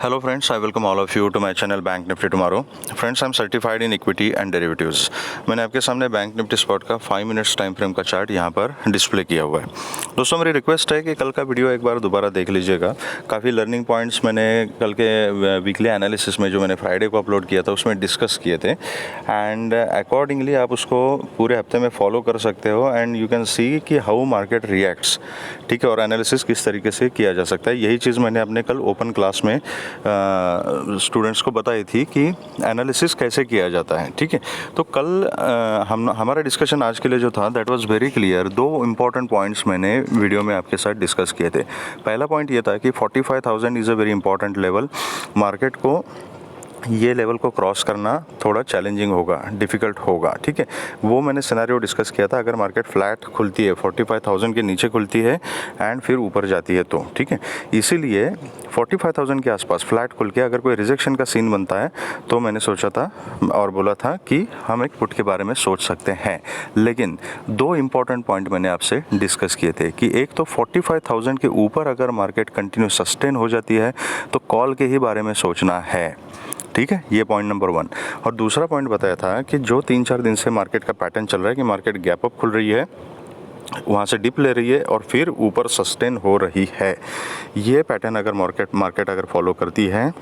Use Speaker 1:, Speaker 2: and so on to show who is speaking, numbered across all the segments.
Speaker 1: Hello friends, I welcome all of you to my channel Bank Nifty Tomorrow. Friends, I'm certified in equity and derivatives. मैंने आपके सामने bank Nifty spot का 5 minutes time frame का chart यहाँ पर display किया हुआ है। दोस्तों, मेरी रिक्वेस्ट है कि कल का वीडियो एक बार दोबारा देख लीजिएगा। काफ़ी लर्निंग पॉइंट्स मैंने कल के वीकली एनालिसिस में जो मैंने फ्राइडे को अपलोड किया था उसमें डिस्कस किए थे एंड अकॉर्डिंगली आप उसको पूरे हफ्ते में फॉलो कर सकते हो एंड यू कैन सी कि हाउ मार्केट रिएक्ट्स, ठीक है, और एनालिसिस किस तरीके से किया जा सकता है। यही चीज़ मैंने अपने कल ओपन क्लास में स्टूडेंट्स को बताई थी कि एनालिसिस कैसे किया जाता है, ठीक है। तो कल हमारा डिस्कशन आज के लिए जो था दैट वाज वेरी क्लियर। दो इम्पॉर्टेंट पॉइंट्स मैंने वीडियो में आपके साथ डिस्कस किए थे। पहला पॉइंट ये था कि 45,000 is a very important level. Market को ये लेवल को क्रॉस करना थोड़ा चैलेंजिंग होगा, डिफ़िकल्ट होगा, ठीक है। वो मैंने सिनेरियो डिस्कस किया था। अगर मार्केट फ्लैट खुलती है, 45,000 के नीचे खुलती है एंड फिर ऊपर जाती है तो, ठीक है। इसीलिए 45,000 के आसपास फ्लैट खुल के अगर कोई रिजेक्शन का सीन बनता है तो मैंने सोचा था और बोला था कि हम एक पुट के बारे में सोच सकते हैं। लेकिन दो इम्पॉर्टेंट पॉइंट मैंने आपसे डिस्कस किए थे कि एक तो 45,000 के ऊपर अगर मार्केट कंटिन्यू सस्टेन हो जाती है तो कॉल के ही बारे में सोचना है, ठीक है। ये पॉइंट नंबर 1। और दूसरा पॉइंट बताया था कि जो 3-4 दिन से मार्केट का पैटर्न चल रहा है कि मार्केट गैप अप खुल रही है, वहाँ से डिप ले रही है और फिर ऊपर सस्टेन हो रही है। ये पैटर्न अगर मार्केट अगर फॉलो करती है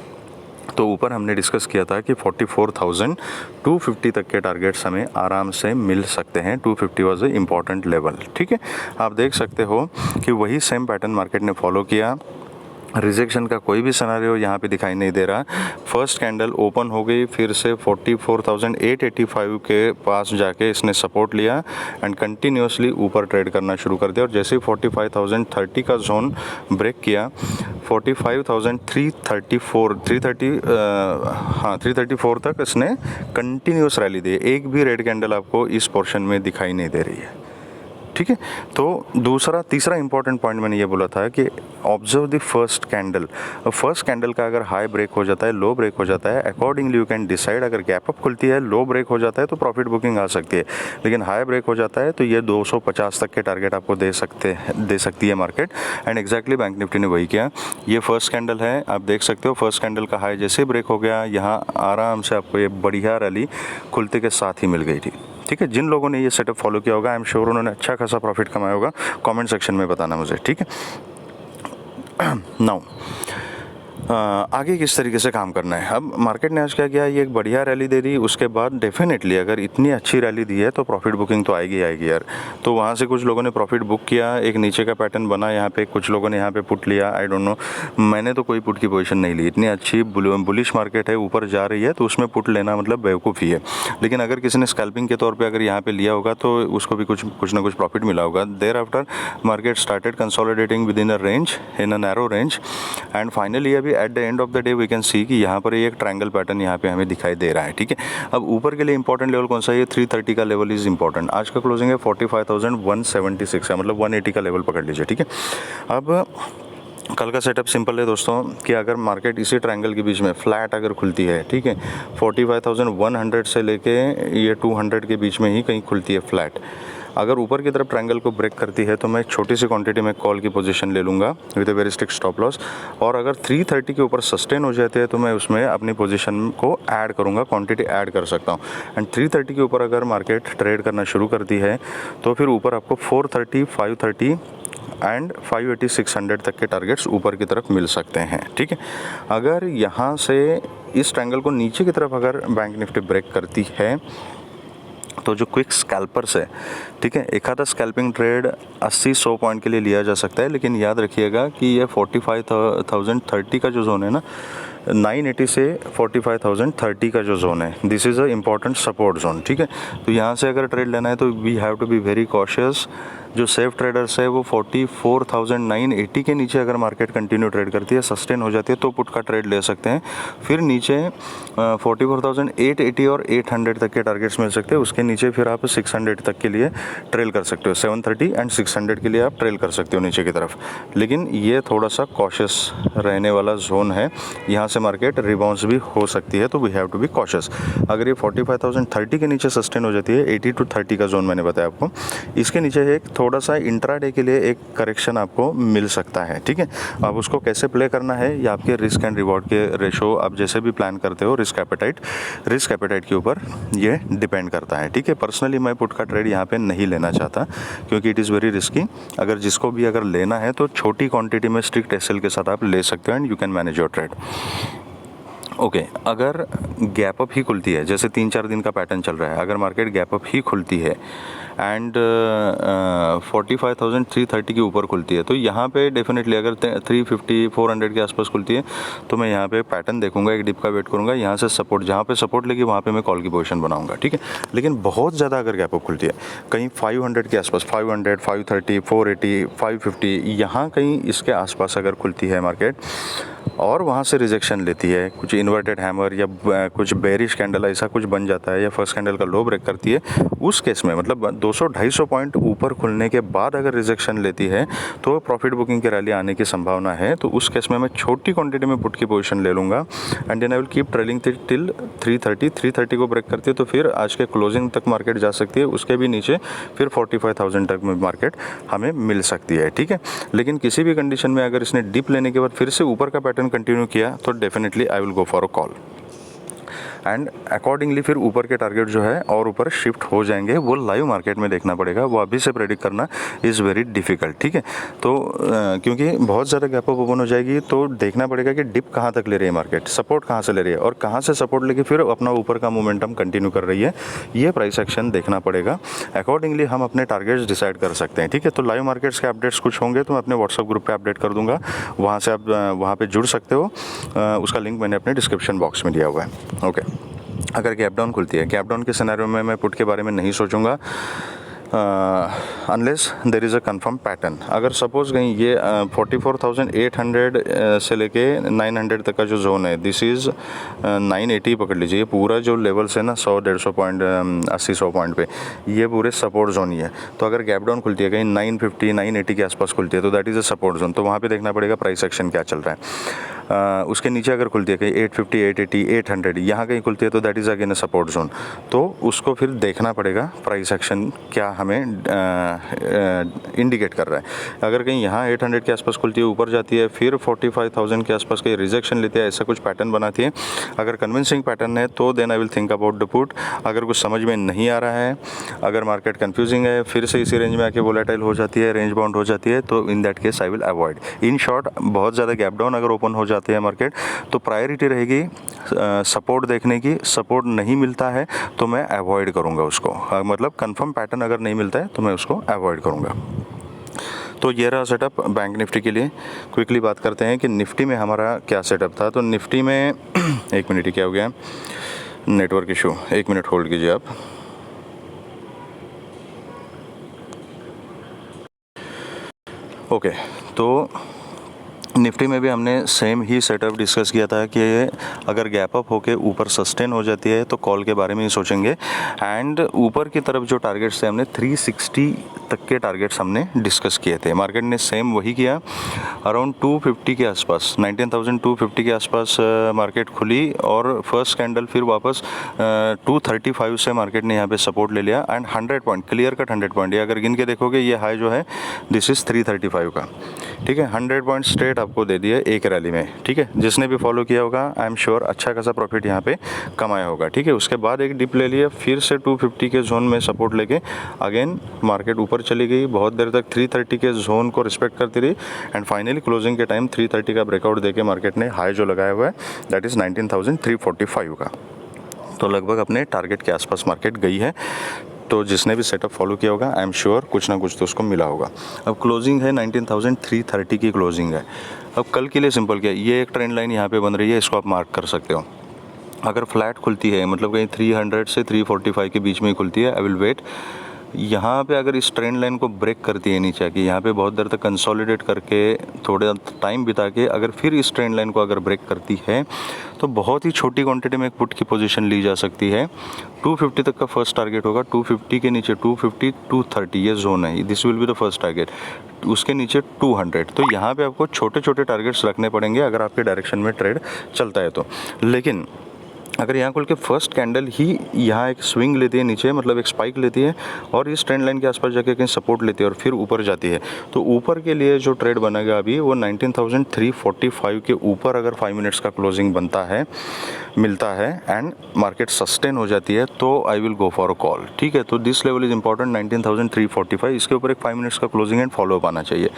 Speaker 1: तो ऊपर हमने डिस्कस किया था कि 44,250 तक के टारगेट्स हमें आराम से मिल सकते हैं। 250 वाज ए इम्पॉर्टेंट लेवल, ठीक है। आप देख सकते हो कि वही सेम पैटर्न मार्केट ने फॉलो किया। रिजेक्शन का कोई भी सिनेरियो यहाँ पे दिखाई नहीं दे रहा। फर्स्ट कैंडल ओपन हो गई, फिर से 44,885 के पास जाके इसने सपोर्ट लिया एंड कंटिन्यूसली ऊपर ट्रेड करना शुरू कर दिया। और जैसे ही 45,030 का जोन ब्रेक किया, 334 तक इसने कंटिन्यूस रैली दी। एक भी रेड कैंडल आपको इस पोर्शन में दिखाई नहीं दे रही है, ठीक है। तो तीसरा इंपॉर्टेंट पॉइंट मैंने ये बोला था कि observe the first candle. First candle का अगर हाई ब्रेक हो जाता है, लो ब्रेक हो जाता है, अकॉर्डिंगली यू कैन डिसाइड। अगर गैप अप खुलती है, लो ब्रेक हो जाता है तो प्रॉफिट बुकिंग आ सकती है। लेकिन हाई ब्रेक हो जाता है तो ये 250 तक के टारगेट आपको दे सकती है market. And exactly bank Nifty ने वही किया। ये फर्स्ट कैंडल है, आप देख सकते हो। फर्स्ट कैंडल का हाई जैसे ब्रेक हो गया, यहाँ आराम से आपको ये बढ़िया रैली खुलते के साथ ही मिल गई थी, ठीक है। जिन लोगों ने ये सेटअप फॉलो किया होगा, आई एम श्योर उन्होंने अच्छा खासा प्रॉफिट कमाया होगा। कमेंट सेक्शन में बताना मुझे, ठीक है। नाउ आगे किस तरीके से काम करना है। अब मार्केट ने आज क्या किया, ये एक बढ़िया रैली दे दी। उसके बाद डेफिनेटली अगर इतनी अच्छी रैली दी है तो प्रॉफिट बुकिंग तो आएगी यार। तो वहाँ से कुछ लोगों ने प्रॉफिट बुक किया, एक नीचे का पैटर्न बना यहाँ पे, कुछ लोगों ने यहाँ पे पुट लिया। आई डोंट नो, मैंने तो कोई पुट की पोजीशन नहीं ली। इतनी अच्छी बुलिश मार्केट है, ऊपर जा रही है, तो उसमें पुट लेना मतलब बेवकूफ़ी है। लेकिन अगर किसी ने स्कैल्पिंग के तौर पर अगर यहाँ पर लिया होगा तो उसको भी कुछ ना कुछ प्रॉफिट मिला होगा। There after market started consolidating within a range, in a narrow range and finally अभी at the end of the day we can see कि यहाँ पर एक ट्रायंगल पैटर्न यहाँ पे हमें दिखाई दे रहा है, ठीक है। अब ऊपर के लिए इंपॉर्टेंट लेवल कौन सा है, ये 330 का लेवल इज इंपॉर्टेंट। आज का क्लोजिंग है 45,176 है, मतलब 180 का लेवल पकड़ लीजिए, ठीक है। अब कल का सेटअप सिंपल है दोस्तों कि अगर मार्केट इसी ट्रायंगल के बीच में फ्लैट अगर खुलती है, ठीक है, 45,100 से लेके ये 200 के बीच में ही कहीं खुलती है फ्लैट। अगर ऊपर की तरफ ट्रायंगल को ब्रेक करती है तो मैं छोटी सी क्वांटिटी में कॉल की पोजीशन ले लूँगा with a very strict stop loss. और अगर 330 के ऊपर सस्टेन हो जाते हैं तो मैं उसमें अपनी पोजीशन को ऐड करूँगा, क्वांटिटी ऐड कर सकता हूँ। एंड 330 के ऊपर अगर मार्केट ट्रेड करना शुरू करती है तो फिर ऊपर आपको 430, 530 एंड 580, 600 तक के टारगेट्स ऊपर की तरफ मिल सकते हैं, ठीक है। अगर यहाँ से इस ट्रायंगल को नीचे की तरफ अगर बैंक निफ्टी ब्रेक करती है तो जो क्विक स्कैल्पर्स है, ठीक है, एक आधा स्कैल्पिंग ट्रेड 80-100 पॉइंट के लिए लिया जा सकता है। लेकिन याद रखिएगा कि ये 45,030 का जो जोन है ना, 980 से 45,030 का जो जोन है, this is a important support zone, ठीक है। तो यहाँ से अगर ट्रेड लेना है तो we have to be very cautious. जो सेफ ट्रेडर्स है वो 44,980 के नीचे अगर मार्केट कंटिन्यू ट्रेड करती है, सस्टेन हो जाती है, तो पुट का ट्रेड ले सकते हैं। फिर नीचे 44,880 और 800 तक के टारगेट्स मिल सकते हैं। उसके नीचे फिर आप 600 तक के लिए ट्रेल कर सकते हो, 730 एंड 600 के लिए आप ट्रेल कर सकते हो नीचे की तरफ। लेकिन ये थोड़ा सा कॉशियस रहने वाला जोन है, यहाँ से मार्केट रिबाउंस भी हो सकती है, तो we have to be cautious. अगर ये 45,030 के नीचे सस्टेन हो जाती है, 80 to 30 का जोन मैंने बताया आपको, इसके नीचे एक थोड़ा सा इंट्राडे के लिए एक करेक्शन आपको मिल सकता है, ठीक है। अब उसको कैसे प्ले करना है या आपके रिस्क एंड रिवॉर्ड के रेशो आप जैसे भी प्लान करते हो, रिस्क एपेटाइट के ऊपर ये डिपेंड करता है, ठीक है। पर्सनली मैं पुट का ट्रेड यहाँ पे नहीं लेना चाहता क्योंकि इट इज़ वेरी रिस्की। अगर जिसको भी अगर लेना है तो छोटी क्वांटिटी में स्ट्रिक्ट एसएल के साथ आप ले सकते हो and you can manage your trade. Okay, अगर गैप अप ही खुलती है, जैसे 3-4 दिन का पैटर्न चल रहा है, अगर मार्केट गैप अप ही खुलती है एंड 45,330 के ऊपर खुलती है तो यहाँ पे डेफिनेटली अगर 350-400 के आसपास खुलती है तो मैं यहाँ पे पैटर्न देखूंगा, एक डिप का वेट करूंगा, यहाँ से सपोर्ट, जहाँ पे सपोर्ट लेगी वहाँ पे मैं कॉल की पोजीशन बनाऊंगा, ठीक है। लेकिन बहुत ज़्यादा अगर गैप अप खुलती है कहीं 500 के आसपास, 500, 530, 480, 550, यहाँ कहीं इसके आसपास अगर खुलती है मार्केट और वहाँ से रिजेक्शन लेती है, कुछ इन्वर्टेड हैमर या कुछ बेरिश कैंडल ऐसा कुछ बन जाता है या फर्स्ट कैंडल का लो ब्रेक करती है, उस केस में मतलब 200-250 पॉइंट ऊपर खुलने के बाद अगर रिजेक्शन लेती है तो प्रॉफिट बुकिंग की रैली आने की संभावना है। तो उस केस में मैं छोटी क्वांटिटी में पुट की पोजीशन ले लूँगा and then I will keep trailing till 330 को ब्रेक करती है तो फिर आज के क्लोजिंग तक मार्केट जा सकती है, उसके भी नीचे फिर 45,000 तक में मार्केट हमें मिल सकती है, ठीक है। लेकिन किसी भी कंडीशन में अगर इसने डिप लेने के बाद फिर से ऊपर का पैटर्न कंटिन्यू किया तो definitely I will go for a call and accordingly फिर ऊपर के टारगेट जो है और ऊपर शिफ्ट हो जाएंगे। वो लाइव मार्केट में देखना पड़ेगा, वो अभी से प्रेडिक्ट करना इज़ वेरी डिफ़िकल्ट, ठीक है। तो क्योंकि बहुत ज़्यादा गैप अप ओपन हो जाएगी तो देखना पड़ेगा कि डिप कहाँ तक ले रही है मार्केट, सपोर्ट कहाँ से ले रही है और कहाँ से सपोर्ट लेके फिर अपना ऊपर का मोमेंटम कंटिन्यू कर रही है, ये प्राइस एक्शन देखना पड़ेगा। अकॉर्डिंगली हम अपने टारगेट्स डिसाइड कर सकते हैं, ठीक है। तो लाइव मार्केट्स के अपडेट्स कुछ होंगे तो मैं अपने व्हाट्सअप ग्रुप पर अपडेट कर दूँगा, वहाँ से आप वहाँ पर जुड़ सकते हो, उसका लिंक मैंने अपने डिस्क्रिप्शन बॉक्स में दिया हुआ है। ओके, अगर गैप डाउन खुलती है, गैप डाउन के सिनेरियो में मैं पुट के बारे में नहीं सोचूंगा unless there is a confirm pattern. अगर सपोज कहीं ये 44,800 से लेके 900 तक का जो जोन है, दिस इज़ 980 पकड़ लीजिए, ये पूरा जो लेवल्स है ना 100-150 पॉइंट 80-100 पॉइंट पे, ये पूरे सपोर्ट जोन ही है। तो अगर गैप डाउन खुलती है कहीं 950-980 के आसपास खुलती है तो that is a support zone, तो वहाँ पे देखना पड़ेगा प्राइस एक्शन क्या चल रहा है। उसके नीचे अगर खुलती है कहीं 850, 880, 800 यहाँ कहीं खुलती है तो that is again a support zone, तो उसको फिर देखना पड़ेगा प्राइस एक्शन क्या हमें इंडिकेट कर रहा है। अगर कहीं यहाँ 800 के आसपास खुलती है, ऊपर जाती है, फिर 45,000 के आसपास कहीं रिजेक्शन लेती है, ऐसा कुछ पैटर्न बनाती है, अगर कन्विंसिंग पैटर्न है तो then I will think about the put. अगर कुछ समझ में नहीं आ रहा है, अगर मार्केट कंफ्यूजिंग है, फिर से इसी रेंज में आके वोलेटाइल हो जाती है, रेंज बाउंड हो जाती है, तो in that case I will avoid. In short, बहुत ज़्यादा गैप डाउन अगर ओपन हो जाते हैं मार्केट तो प्रायोरिटी रहेगी सपोर्ट देखने की। सपोर्ट नहीं मिलता है तो मैं अवॉइड करूँगा उसको, मतलब कंफर्म पैटर्न अगर नहीं मिलता है तो मैं उसको अवॉइड करूँगा। तो ये रहा सेटअप बैंक निफ्टी के लिए। क्विकली बात करते हैं कि निफ्टी में हमारा क्या सेटअप था। तो निफ्टी में एक मिनट, ही क्या हो गया, नेटवर्क इशू, एक मिनट होल्ड कीजिए आप। ओके, तो निफ्टी में भी हमने सेम ही सेटअप डिस्कस किया था कि अगर गैप अप होके ऊपर सस्टेन हो जाती है तो कॉल के बारे में ही सोचेंगे। एंड ऊपर की तरफ जो टारगेट्स थे हमने 360 तक के टारगेट्स हमने डिस्कस किए थे। मार्केट ने सेम वही किया, अराउंड 250 के आसपास, 19,250 के आसपास मार्केट खुली और फर्स्ट कैंडल फिर वापस 235 से मार्केट ने यहाँ पे सपोर्ट ले लिया and 100 point, clear cut 100 point, ये अगर गिन के देखोगे ये हाई जो है दिस इज़ 335 का, ठीक है। 100 पॉइंट स्ट्रेट आपको दे दिया एक रैली में, ठीक है। जिसने भी फॉलो किया होगा आई एम श्योर अच्छा खासा प्रॉफिट यहाँ पे कमाया होगा, ठीक है। उसके बाद एक डिप ले लिया, फिर से 250 के जोन में सपोर्ट लेके अगेन मार्केट ऊपर चली गई, बहुत देर तक 330 के जोन को रिस्पेक्ट करती रही एंड फाइनली क्लोजिंग के टाइम 330 का ब्रेकआउट देके मार्केट ने हाई जो लगाया हुआ है दैट इज़ 19,345 का। तो लगभग अपने टारगेट के आसपास मार्केट गई है। तो जिसने भी सेटअप फॉलो किया होगा आई एम श्योर कुछ ना कुछ तो उसको मिला होगा। अब क्लोजिंग है 19,330 की क्लोजिंग है। अब कल के लिए सिंपल क्या है, ये एक ट्रेंड लाइन यहाँ पे बन रही है, इसको आप मार्क कर सकते हो। अगर फ्लैट खुलती है, मतलब कहीं 300 से 345 के बीच में ही खुलती है, आई विल वेट। यहाँ पे अगर इस ट्रेंड लाइन को ब्रेक करती है नीचे की, यहाँ पे बहुत देर तक कंसोलिडेट करके थोड़ा टाइम बिता के अगर फिर इस ट्रेंड लाइन को अगर ब्रेक करती है तो बहुत ही छोटी क्वांटिटी में एक पुट की पोजीशन ली जा सकती है। 250 तक का फर्स्ट टारगेट होगा, 250 के नीचे 250, 230 ये जोन है, this will be the first target. उसके नीचे 200, तो यहाँ पे आपको छोटे छोटे टारगेट्स रखने पड़ेंगे अगर आपके डायरेक्शन में ट्रेड चलता है तो। लेकिन अगर यहाँ खुल के फर्स्ट कैंडल ही यहाँ एक स्विंग लेती है नीचे, मतलब एक स्पाइक लेती है और इस ट्रेंड लाइन के आसपास जाके कहीं सपोर्ट लेती है और फिर ऊपर जाती है, तो ऊपर के लिए जो ट्रेड बनेगा अभी वो 19,345 के ऊपर अगर 5 मिनट्स का क्लोजिंग बनता है, मिलता है एंड मार्केट सस्टेन हो जाती है, तो I will go for a call. ठीक है, तो दिस लेवल इज इंपॉर्टेंट 19,345, इसके ऊपर एक 5 मिनट्स का क्लोजिंग एंड फॉलो अप आना चाहिए।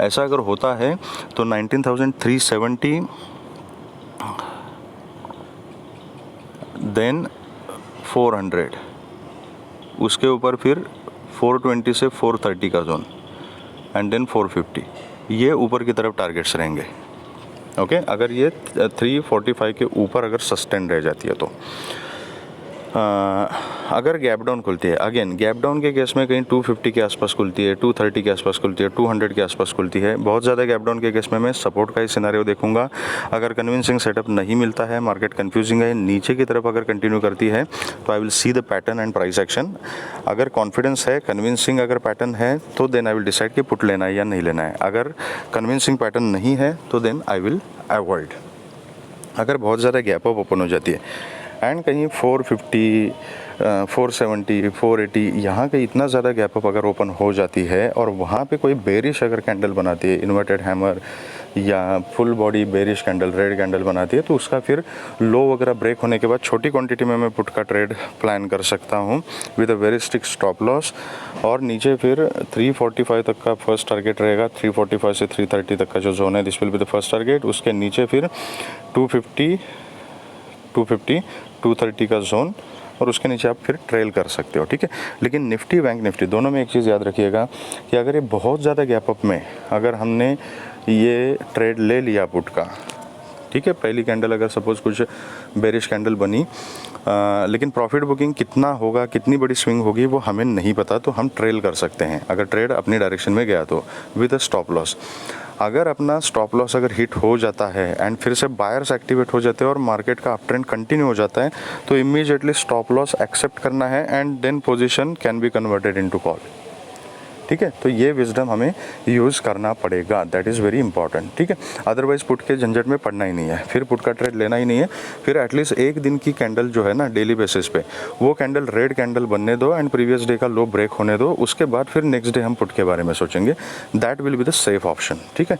Speaker 1: ऐसा अगर होता है तो 19,370 देन 400, उसके ऊपर फिर 420 से 430 का जोन एंड देन 450, ये ऊपर की तरफ टारगेट्स रहेंगे। ओके, अगर ये 345 के ऊपर अगर सस्टेन रह जाती है तो अगर गैप डाउन खुलती है, अगेन गैप डाउन के केस में कहीं 250 के आसपास खुलती है, 230 के आसपास खुलती है, 200 के आसपास खुलती है, बहुत ज़्यादा गैप डाउन के केस में मैं सपोर्ट का ही सिनेरियो देखूंगा। अगर कन्विंसिंग सेटअप नहीं मिलता है, मार्केट कंफ्यूजिंग है, नीचे की तरफ अगर कंटिन्यू करती है तो I will see the pattern and price action. अगर कॉन्फिडेंस है, कन्विंसिंग अगर पैटर्न है, तो देन आई विल डिसाइड कि पुट लेना है या नहीं लेना है। अगर कन्विंसिंग पैटर्न नहीं है तो देन आई विल अवॉइड। अगर बहुत ज़्यादा गैप अप ओपन हो जाती है एंड कहीं 450, 470, 480 यहाँ के इतना ज़्यादा गैप अप अगर ओपन हो जाती है और वहाँ पे कोई बेरिश अगर कैंडल बनाती है, इन्वर्टेड हैमर या full body bearish candle, red candle बनाती है, तो उसका फिर लो वगैरह ब्रेक होने के बाद छोटी क्वांटिटी में मैं पुट का ट्रेड प्लान कर सकता हूँ with a very strict stop loss. और नीचे फिर 345 तक का फर्स्ट टारगेट रहेगा, 345 से 330 तक का जो जोन है, this will be the first target. उसके नीचे फिर 250, 230 का जोन, और उसके नीचे आप फिर ट्रेल कर सकते हो। ठीक है, लेकिन निफ्टी, बैंक निफ्टी दोनों में एक चीज़ याद रखिएगा कि अगर ये बहुत ज़्यादा गैप अप में अगर हमने ये ट्रेड ले लिया पुट का, ठीक है, पहली कैंडल अगर सपोज कुछ बेरिश कैंडल बनी, लेकिन प्रॉफिट बुकिंग कितना होगा, कितनी बड़ी स्विंग होगी वो हमें नहीं पता, तो हम ट्रेल कर सकते हैं अगर ट्रेड अपनी डायरेक्शन में गया तो विद अ स्टॉप लॉस। अगर अपना स्टॉप लॉस अगर हिट हो जाता है एंड फिर से बायर्स एक्टिवेट हो जाते हैं और मार्केट का अप ट्रेंड कंटिन्यू हो जाता है, तो इमीडिएटली स्टॉप लॉस एक्सेप्ट करना है and then position can be converted into call. ठीक है, तो ये विजडम हमें यूज़ करना पड़ेगा, दैट इज़ वेरी इंपॉर्टेंट। ठीक है, अदरवाइज़ पुट के झंझट में पड़ना ही नहीं है, फिर पुट का ट्रेड लेना ही नहीं है। फिर एटलीस्ट एक दिन की कैंडल जो है ना डेली बेसिस पे, वो कैंडल रेड कैंडल बनने दो एंड प्रीवियस डे का लो ब्रेक होने दो, उसके बाद फिर नेक्स्ट डे हम पुट के बारे में सोचेंगे, that will be the safe option. ठीक है,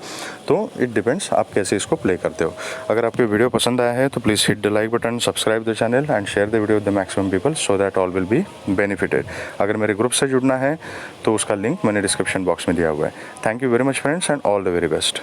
Speaker 1: तो इट डिपेंड्स आप कैसे इसको प्ले करते हो। अगर आपको वीडियो पसंद आया है तो please hit the like button, subscribe the channel and share the video with the maximum people so that all will be benefited. अगर मेरे ग्रुप से जुड़ना है तो उसका लिंक मैंने डिस्क्रिप्शन बॉक्स में दिया हुआ है। Thank you very much friends and all the very best.